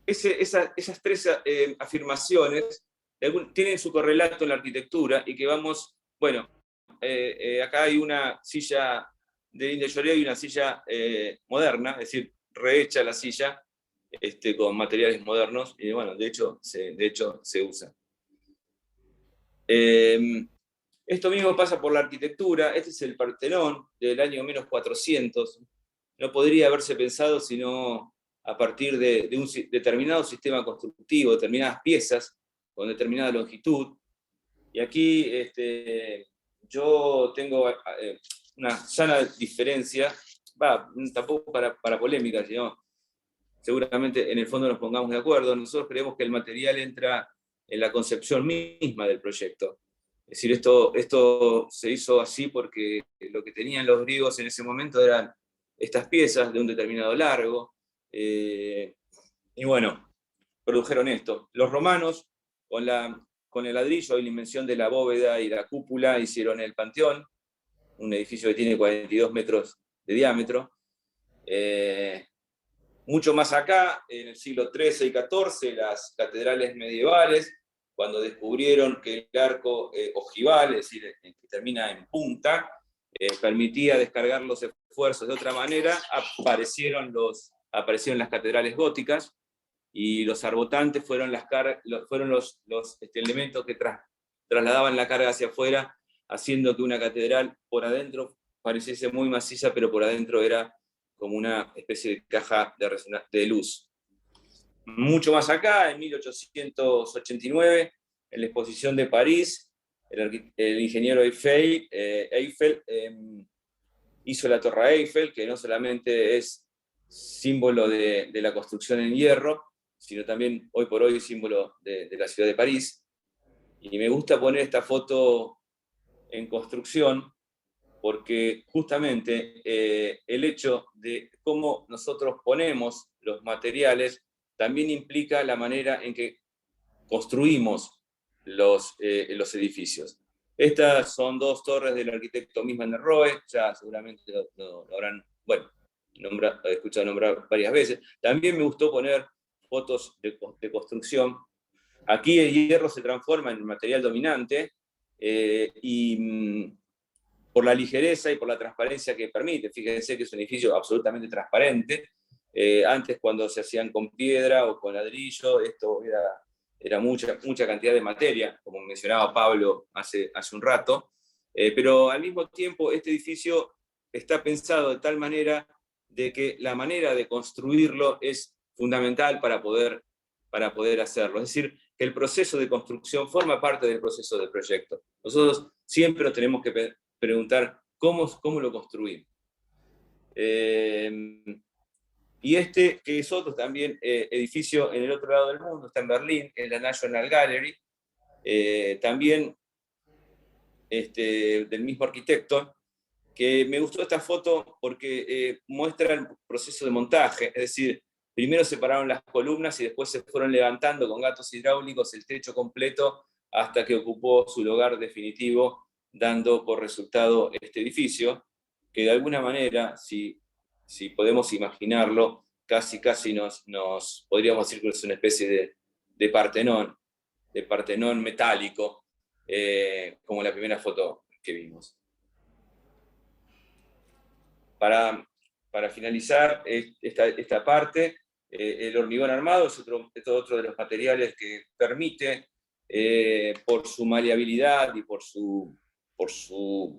esas tres afirmaciones tienen su correlato en la arquitectura y que vamos, bueno, acá hay una silla de India Lloreo y una silla moderna, es decir, rehecha la silla con materiales modernos, y bueno, de hecho se usa. Esto mismo pasa por la arquitectura. Este es el Partenón del año menos 400. No podría haberse pensado sino a partir de un determinado sistema constructivo, determinadas piezas con determinada longitud. Y aquí yo tengo una sana diferencia, tampoco para polémica, sino seguramente en el fondo nos pongamos de acuerdo. Nosotros creemos que el material entra en la concepción misma del proyecto. Es decir, esto se hizo así porque lo que tenían los griegos en ese momento eran estas piezas de un determinado largo, y bueno, produjeron esto. Los romanos, con el ladrillo y la invención de la bóveda y la cúpula, hicieron el Panteón, un edificio que tiene 42 metros de diámetro. Mucho más acá, en el siglo XIII y XIV, las catedrales medievales, cuando descubrieron que el arco ojival, es decir, que termina en punta, permitía descargar los esfuerzos de otra manera, aparecieron las catedrales góticas, y los arbotantes fueron los elementos que trasladaban la carga hacia afuera, haciendo que una catedral por adentro pareciese muy maciza, pero por adentro era como una especie de caja de luz. Mucho más acá, en 1889, en la exposición de París, el ingeniero Eiffel hizo la Torre Eiffel, que no solamente es símbolo de la construcción en hierro, sino también hoy por hoy símbolo de la ciudad de París. Y me gusta poner esta foto en construcción porque justamente el hecho de cómo nosotros ponemos los materiales también implica la manera en que construimos los edificios. Estas son dos torres del arquitecto Mies van der Rohe, ya seguramente lo habrán, bueno, escuchado nombrar varias veces. También me gustó poner fotos de construcción. Aquí el hierro se transforma en el material dominante, y por la ligereza y por la transparencia que permite. Fíjense que es un edificio absolutamente transparente. Antes, cuando se hacían con piedra o con ladrillo, esto era mucha cantidad de materia, como mencionaba Pablo hace un rato, pero al mismo tiempo este edificio está pensado de tal manera de que la manera de construirlo es fundamental para poder hacerlo. Es decir, que el proceso de construcción forma parte del proceso de proyecto. Nosotros siempre nos tenemos que preguntar cómo lo construimos. Y que es otro también edificio en el otro lado del mundo, está en Berlín, en la National Gallery, también del mismo arquitecto, que me gustó esta foto porque muestra el proceso de montaje, es decir, primero separaron las columnas y después se fueron levantando con gatos hidráulicos el techo completo hasta que ocupó su lugar definitivo dando por resultado este edificio, que de alguna manera, si podemos imaginarlo, casi nos podríamos decir que es una especie de Partenón metálico, como la primera foto que vimos. Para finalizar esta parte, el hormigón armado es otro de los materiales que permite, por su maleabilidad y por su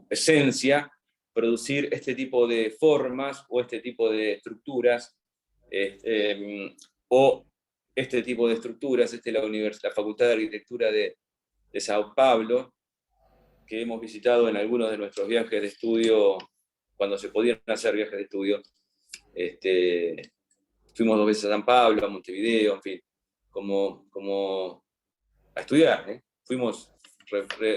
esencia, producir este tipo de formas o este tipo de estructuras, o este tipo de estructuras. Esta es la Facultad de Arquitectura de Sao Paulo, que hemos visitado en algunos de nuestros viajes de estudio, cuando se podían hacer viajes de estudio. Fuimos 2 veces a San Pablo, a Montevideo, en fin, como a estudiar, ¿eh?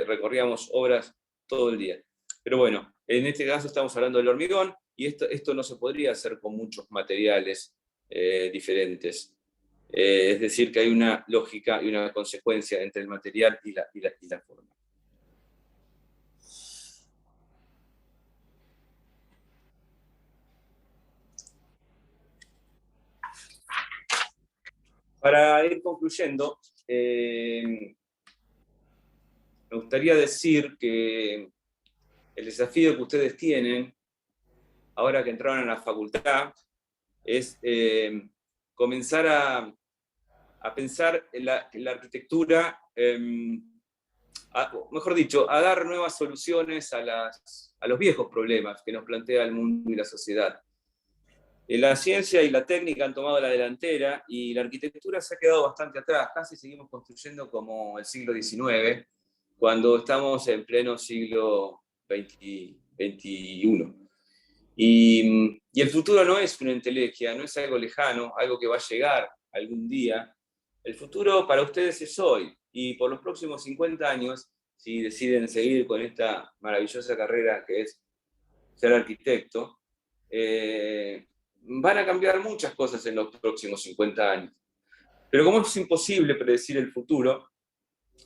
Recorríamos obras todo el día. Pero bueno, en este caso estamos hablando del hormigón, y esto no se podría hacer con muchos materiales diferentes. Es decir, que hay una lógica y una consecuencia entre el material y la forma. Para ir concluyendo, me gustaría decir que el desafío que ustedes tienen, ahora que entraron a la facultad, es comenzar a pensar en la arquitectura, mejor dicho, a dar nuevas soluciones a los viejos problemas que nos plantea el mundo y la sociedad. La ciencia y la técnica han tomado la delantera, y la arquitectura se ha quedado bastante atrás. Casi seguimos construyendo como el siglo XIX, cuando estamos en pleno siglo XXI. Y el futuro no es una entelequia, no es algo lejano, algo que va a llegar algún día. El futuro para ustedes es hoy, y por los próximos 50 años, si deciden seguir con esta maravillosa carrera que es ser arquitecto, van a cambiar muchas cosas en los próximos 50 años. Pero como es imposible predecir el futuro,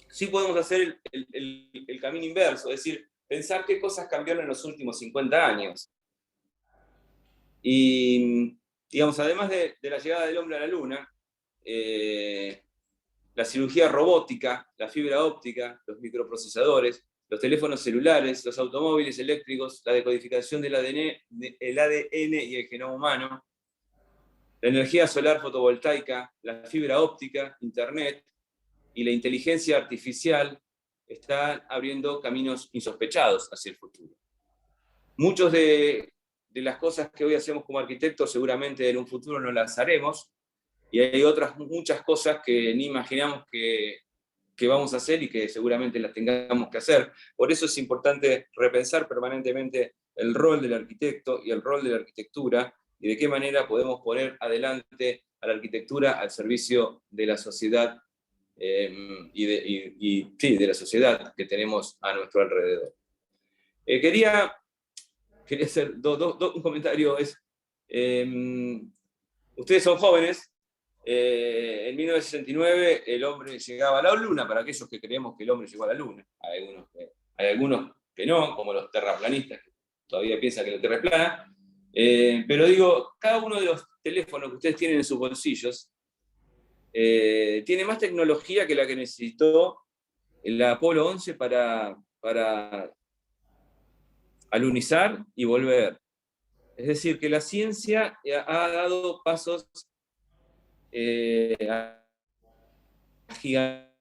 sí podemos hacer el camino inverso, es decir, pensar qué cosas cambiaron en los últimos 50 años. Y, digamos, además de la llegada del hombre a la Luna, la cirugía robótica, la fibra óptica, los microprocesadores, los teléfonos celulares, los automóviles eléctricos, la decodificación del ADN y el genoma humano, la energía solar fotovoltaica, la fibra óptica, Internet y la inteligencia artificial están abriendo caminos insospechados hacia el futuro. Muchos de las cosas que hoy hacemos como arquitectos seguramente en un futuro no las haremos, y hay otras muchas cosas que ni imaginamos que vamos a hacer y que seguramente las tengamos que hacer. Por eso es importante repensar permanentemente el rol del arquitecto y el rol de la arquitectura, y de qué manera podemos poner adelante a la arquitectura al servicio de la sociedad, sí, de la sociedad que tenemos a nuestro alrededor. Quería hacer un comentario. Ustedes son jóvenes. En 1969 el hombre llegaba a la Luna, para aquellos que creemos que el hombre llegó a la Luna. Hay algunos que no, como los terraplanistas, que todavía piensan que la Tierra es plana. Pero digo, cada uno de los teléfonos que ustedes tienen en sus bolsillos tiene más tecnología que la que necesitó el Apolo 11 para alunizar y volver. Es decir, que la ciencia ha dado pasos gigantes,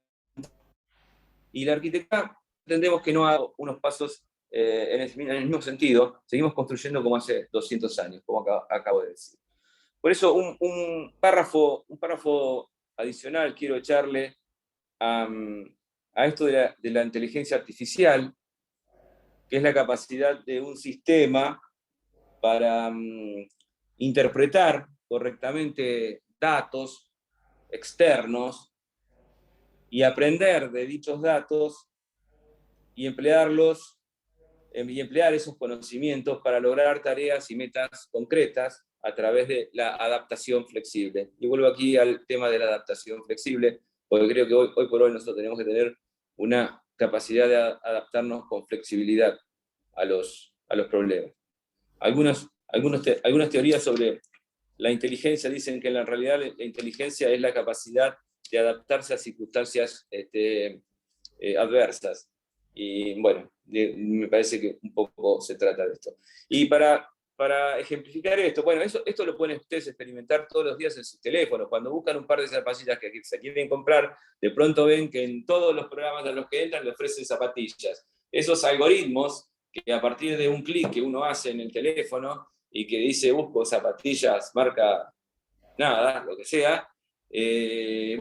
y la arquitectura entendemos que no ha dado unos pasos en el mismo sentido. Seguimos construyendo como hace 200 años, como acabo de decir. Por eso un párrafo adicional quiero echarle a esto de la inteligencia artificial, que es la capacidad de un sistema para interpretar correctamente datos externos y aprender de dichos datos y emplear esos conocimientos para lograr tareas y metas concretas a través de la adaptación flexible. Y vuelvo aquí al tema de la adaptación flexible, porque creo que hoy por hoy nosotros tenemos que tener una capacidad de adaptarnos con flexibilidad a los problemas. Algunas teorías sobre la inteligencia dicen que en la realidad la inteligencia es la capacidad de adaptarse a circunstancias adversas. Y bueno, me parece que un poco se trata de esto. Y para ejemplificar esto, bueno, esto lo pueden ustedes experimentar todos los días en sus teléfonos. Cuando buscan un par de zapatillas que se quieren comprar, de pronto ven que en todos los programas a los que entran le ofrecen zapatillas. Esos algoritmos que a partir de un clic que uno hace en el teléfono y que dice busco zapatillas, marca nada, lo que sea,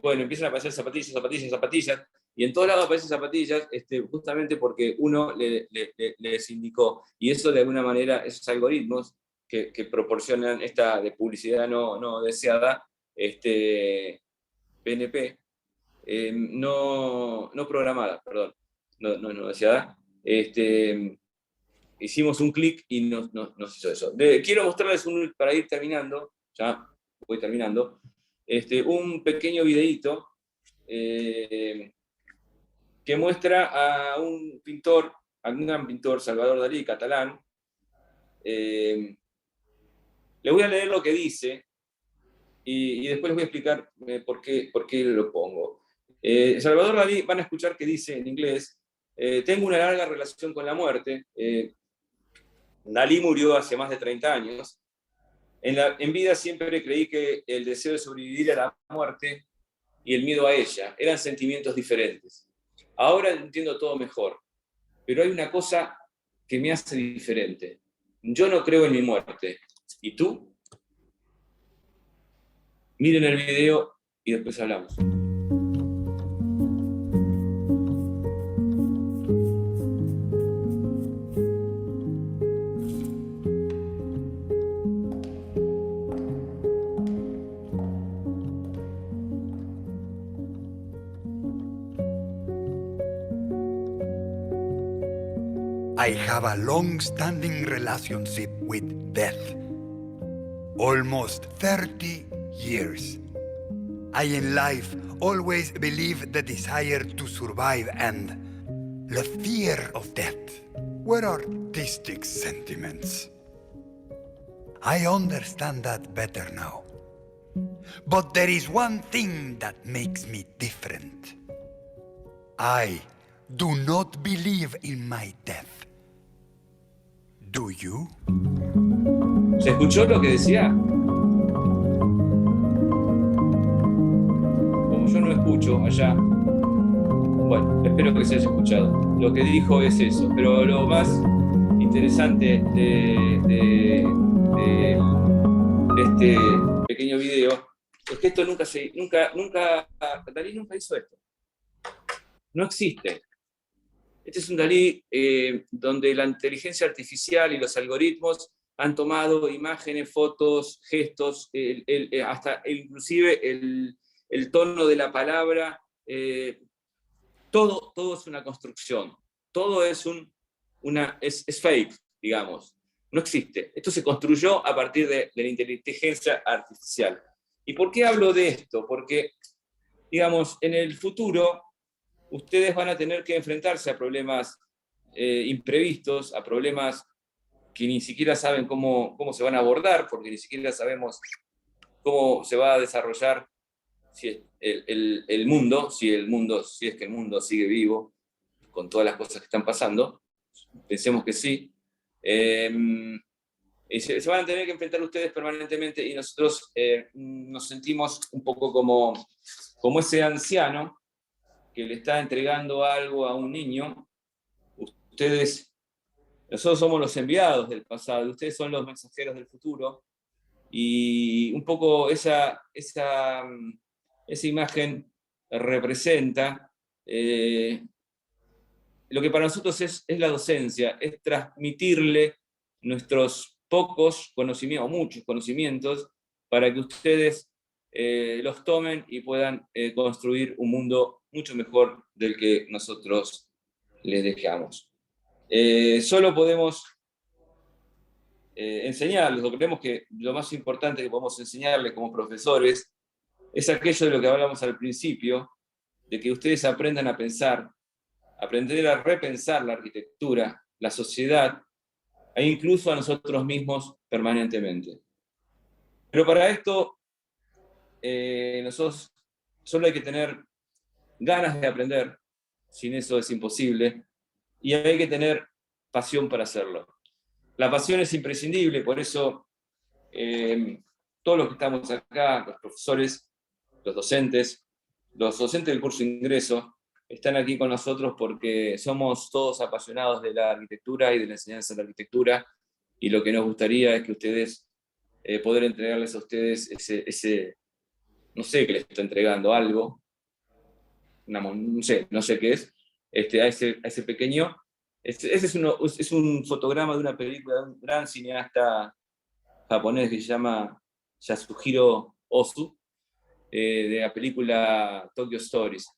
bueno, empiezan a aparecer zapatillas, zapatillas, zapatillas, y en todos lados aparecen zapatillas, justamente porque uno les indicó, y eso de alguna manera, esos algoritmos que proporcionan esta de publicidad no deseada, PNP, no programada, perdón, no deseada, hicimos un clic y nos hizo eso. Quiero mostrarles, para ir terminando, ya voy terminando, un pequeño videíto que muestra a un pintor, a un gran pintor, Salvador Dalí, catalán. Le voy a leer lo que dice y después les voy a explicar por qué lo pongo. Salvador Dalí, van a escuchar que dice en inglés, tengo una larga relación con la muerte. Dalí murió hace más de 30 años. En vida siempre creí que el deseo de sobrevivir a la muerte y el miedo a ella eran sentimientos diferentes. Ahora entiendo todo mejor, pero hay una cosa que me hace diferente. Yo no creo en mi muerte. ¿Y tú? Miren el video y después hablamos. I have a long-standing relationship with death. Almost 30 years. I in life always believed the desire to survive and the fear of death were artistic sentiments. I understand that better now. But there is one thing that makes me different. I do not believe in my death. Do you? ¿Se escuchó lo que decía? Como yo no escucho allá, bueno, espero que se haya escuchado. Lo que dijo es eso, pero lo más interesante de este pequeño video es que esto Dalí nunca hizo esto. No existe. Este es un Dalí donde la inteligencia artificial y los algoritmos han tomado imágenes, fotos, gestos, hasta inclusive el tono de la palabra, todo es una construcción, todo es fake, digamos, no existe. Esto se construyó a partir de la inteligencia artificial. ¿Y por qué hablo de esto? Porque, digamos, en el futuro ustedes van a tener que enfrentarse a problemas imprevistos, a problemas que ni siquiera saben cómo se van a abordar, porque ni siquiera sabemos cómo se va a desarrollar el mundo, si es que el mundo sigue vivo, con todas las cosas que están pasando. Pensemos que sí. Y se van a tener que enfrentar ustedes permanentemente, y nosotros nos sentimos un poco como ese anciano que le está entregando algo a un niño. Nosotros somos los enviados del pasado, ustedes son los mensajeros del futuro, y un poco esa imagen representa lo que para nosotros es la docencia, es transmitirle nuestros pocos conocimientos, o muchos conocimientos, para que ustedes los tomen y puedan construir un mundo mucho mejor del que nosotros les dejamos. Solo podemos enseñarles, o creemos que lo más importante que podemos enseñarles como profesores es aquello de lo que hablamos al principio, de que ustedes aprendan a pensar, aprender a repensar la arquitectura, la sociedad, e incluso a nosotros mismos permanentemente. Pero para esto, nosotros solo hay que tener ganas de aprender, sin eso es imposible, y hay que tener pasión para hacerlo. La pasión es imprescindible, por eso todos los que estamos acá, los profesores, los docentes del curso de ingreso, están aquí con nosotros porque somos todos apasionados de la arquitectura y de la enseñanza de la arquitectura, y lo que nos gustaría es que ustedes, poder entregarles a ustedes ese no sé qué les está entregando, algo, no sé qué es, a ese pequeño. Ese es un fotograma de una película de un gran cineasta japonés que se llama Yasuhiro Ozu, de la película Tokyo Stories.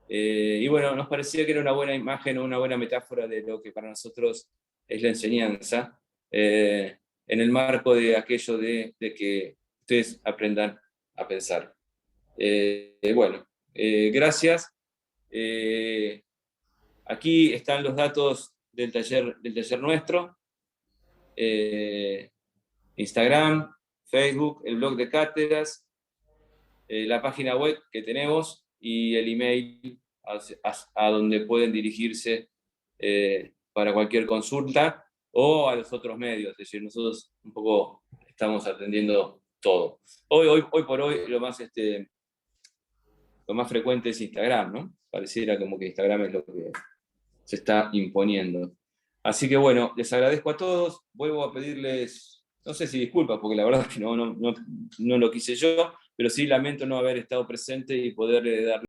Y bueno, nos parecía que era una buena imagen, una buena metáfora de lo que para nosotros es la enseñanza, en el marco de aquello de que ustedes aprendan a pensar. Bueno, gracias. Aquí están los datos del taller nuestro. Instagram, Facebook, el blog de cátedras, la página web que tenemos y el email a donde pueden dirigirse para cualquier consulta, o a los otros medios. Es decir, nosotros un poco estamos atendiendo todo. Hoy por hoy lo más frecuente es Instagram, ¿no? Pareciera como que Instagram es lo que se está imponiendo. Así que bueno, les agradezco a todos. Vuelvo a pedirles, no sé si disculpas, porque la verdad es que no lo quise yo, pero sí lamento no haber estado presente y poder dar